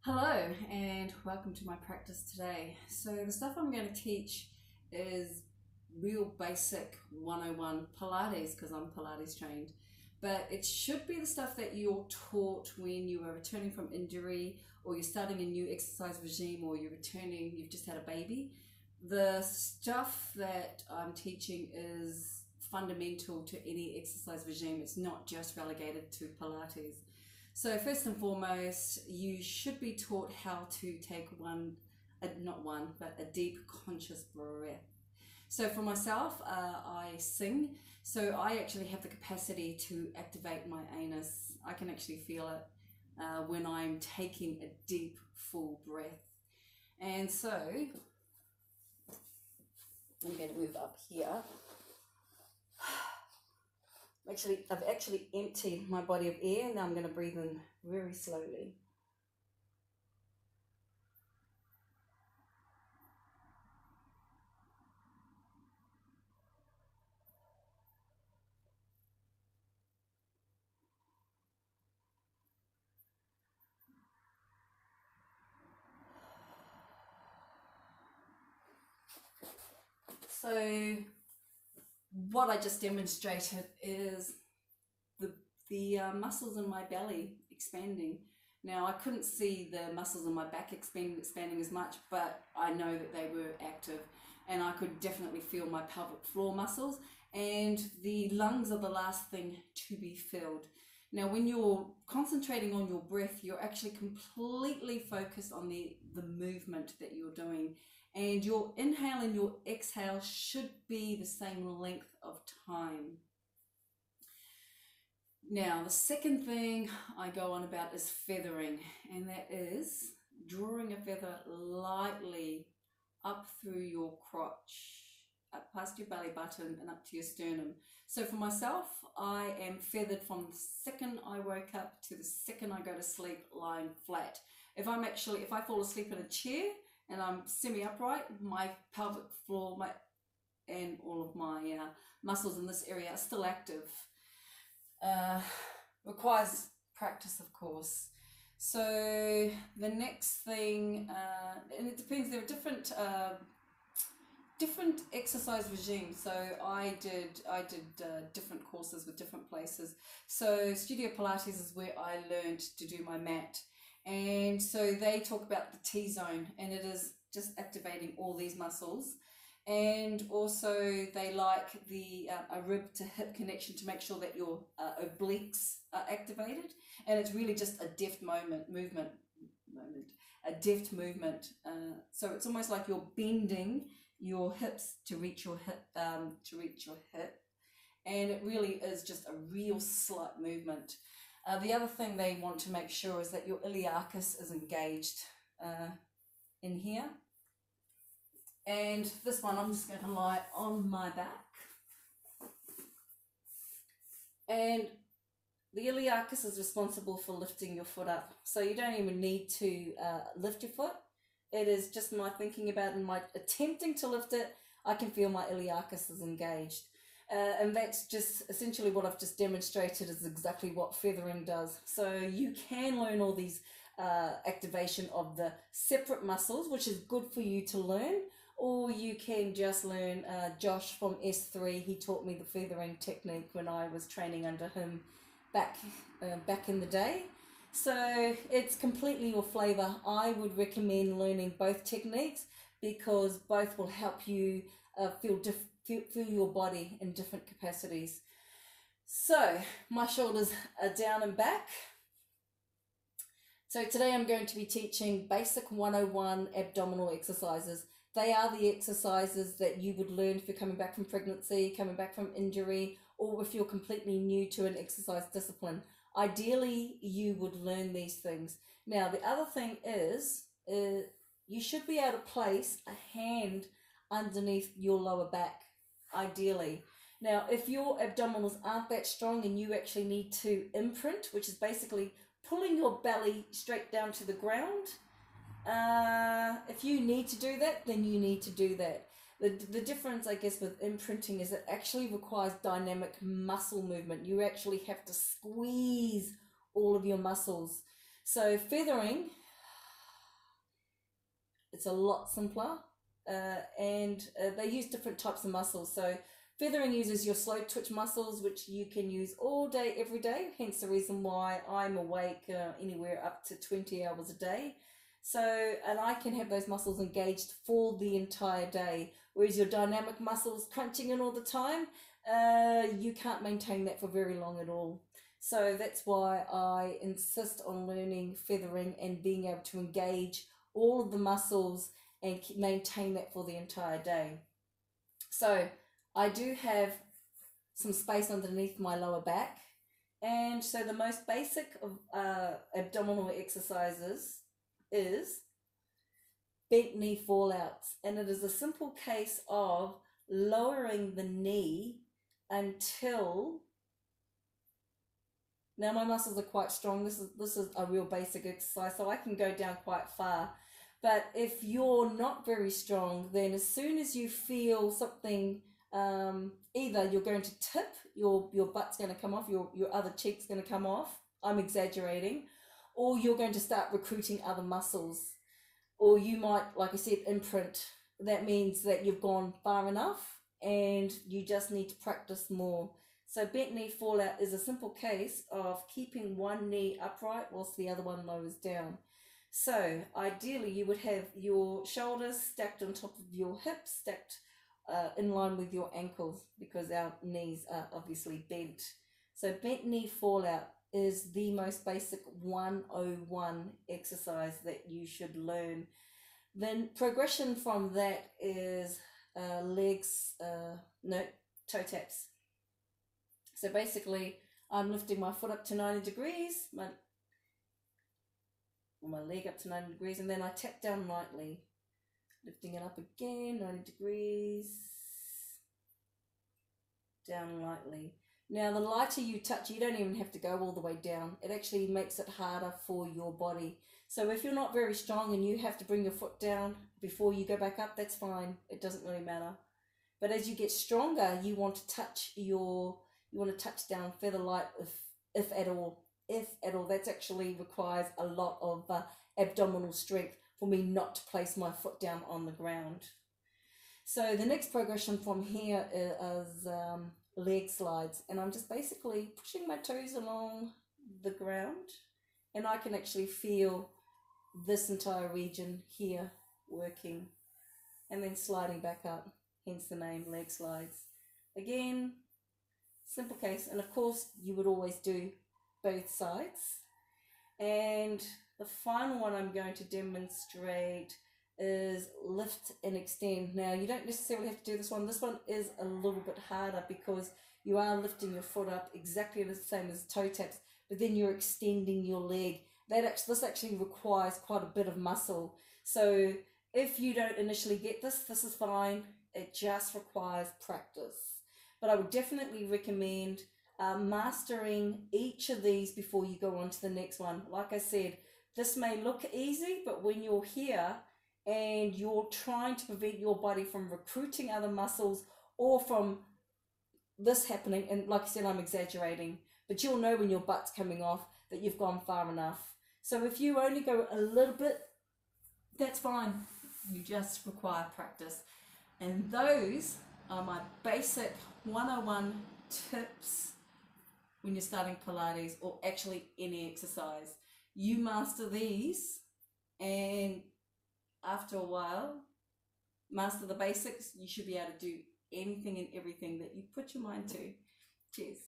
Hello and welcome to my practice today. So the stuff I'm going to teach is real basic 101 Pilates because I'm Pilates trained. But it should be the stuff that you're taught when you are returning from injury or you're starting a new exercise regime or you've just had a baby. The stuff that I'm teaching is fundamental to any exercise regime. It's not just relegated to Pilates. So first and foremost, you should be taught how to take not one, but a deep conscious breath. So for myself, I sing, so I actually have the capacity to activate my anus. I can actually feel it when I'm taking a deep, full breath. And so I'm going to move up here. I've actually emptied my body of air, and now I'm going to breathe in very slowly. So what I just demonstrated is the muscles in my belly expanding. Now I couldn't see the muscles in my back expanding as much, but I know that they were active, and I could definitely feel my pelvic floor muscles, and the lungs are the last thing to be filled. Now when you're concentrating on your breath, you're actually completely focused on the movement that you're doing, and your inhale and your exhale should be the same length of time. Now, the second thing I go on about is feathering, and that is drawing a feather lightly up through your crotch, up past your belly button and up to your sternum. So for myself, I am feathered from the second I woke up to the second I go to sleep lying flat. If I fall asleep in a chair and I'm semi-upright, my pelvic floor and all of my muscles in this area are still active. Requires practice, of course. So the next thing, and it depends, there are different exercise regimes. So I did different courses with different places. So Studio Pilates is where I learned to do my mat, and so they talk about the T-zone, and it is just activating all these muscles. And also they like a rib to hip connection to make sure that your obliques are activated, and it's really just a deft movement. So it's almost like you're bending your hips to reach your hip, and it really is just a real slight movement. The other thing they want to make sure is that your iliacus is engaged in here. And this one, I'm just going to lie on my back. And the iliacus is responsible for lifting your foot up. So you don't even need to lift your foot. It is just my thinking about it and my attempting to lift it, I can feel my iliacus is engaged. And that's just essentially what I've just demonstrated is exactly what feathering does. So you can learn all these activation of the separate muscles, which is good for you to learn. Or you can just learn, Josh from S3, he taught me the feathering technique when I was training under him back in the day. So it's completely your flavour. I would recommend learning both techniques because both will help you feel your body in different capacities. So my shoulders are down and back. So today I'm going to be teaching basic 101 abdominal exercises. They are the exercises that you would learn if you're coming back from pregnancy, coming back from injury, or if you're completely new to an exercise discipline. Ideally, you would learn these things. Now, the other thing is you should be able to place a hand underneath your lower back, ideally. Now, if your abdominals aren't that strong and you actually need to imprint, which is basically pulling your belly straight down to the ground, if you need to do that, then you need to do that. The difference, I guess, with imprinting is it actually requires dynamic muscle movement. You actually have to squeeze all of your muscles. So feathering, It's a lot simpler, and they use different types of muscles. So feathering uses your slow twitch muscles, which you can use all day, every day, hence the reason why I'm awake anywhere up to 20 hours a day. So, and I can have those muscles engaged for the entire day, whereas your dynamic muscles crunching in all the time, you can't maintain that for very long at all. So that's why I insist on learning feathering and being able to engage all of the muscles and maintain that for the entire day. So I do have some space underneath my lower back, and so the most basic of abdominal exercises is bent knee fallouts, and it is a simple case of lowering the knee until, now my muscles are quite strong, this is a real basic exercise, so I can go down quite far. But if you're not very strong, then as soon as you feel something, either you're going to tip, your butt's going to come off, your other cheek's going to come off, I'm exaggerating, or you're going to start recruiting other muscles, or you might, like I said, imprint. That means that you've gone far enough and you just need to practice more. So bent knee fallout is a simple case of keeping one knee upright whilst the other one lowers down. So ideally you would have your shoulders stacked on top of your hips, stacked in line with your ankles, because our knees are obviously bent. So bent knee fallout is the most basic 101 exercise that you should learn. Then progression from that is toe taps. So basically I'm lifting my foot up to 90 degrees, my leg up to 90 degrees, and then I tap down lightly, lifting it up again, 90 degrees, down lightly. Now the lighter you touch, you don't even have to go all the way down. It actually makes it harder for your body. So if you're not very strong and you have to bring your foot down before you go back up, that's fine. It doesn't really matter. But as you get stronger, you want to touch down feather light, if at all. If at all. That actually requires a lot of abdominal strength for me not to place my foot down on the ground. So the next progression from here is leg slides, and I'm just basically pushing my toes along the ground, and I can actually feel this entire region here working, and then sliding back up, hence the name leg slides. Again, simple case, and of course you would always do both sides. And the final one I'm going to demonstrate is lift and extend. Now you don't necessarily have to do this one. This one is a little bit harder because you are lifting your foot up exactly the same as toe taps, but then you're extending your leg. This actually requires quite a bit of muscle. So if you don't initially get this is fine. It just requires practice. But I would definitely recommend mastering each of these before you go on to the next one. Like I said, this may look easy, but when you're here and you're trying to prevent your body from recruiting other muscles or from this happening, and like I said, I'm exaggerating, but you'll know when your butt's coming off that you've gone far enough. So if you only go a little bit, that's fine. You just require practice. And those are my basic 101 tips when you're starting Pilates, or actually any exercise. You master these, and after a while, master the basics, you should be able to do anything and everything that you put your mind to. Cheers.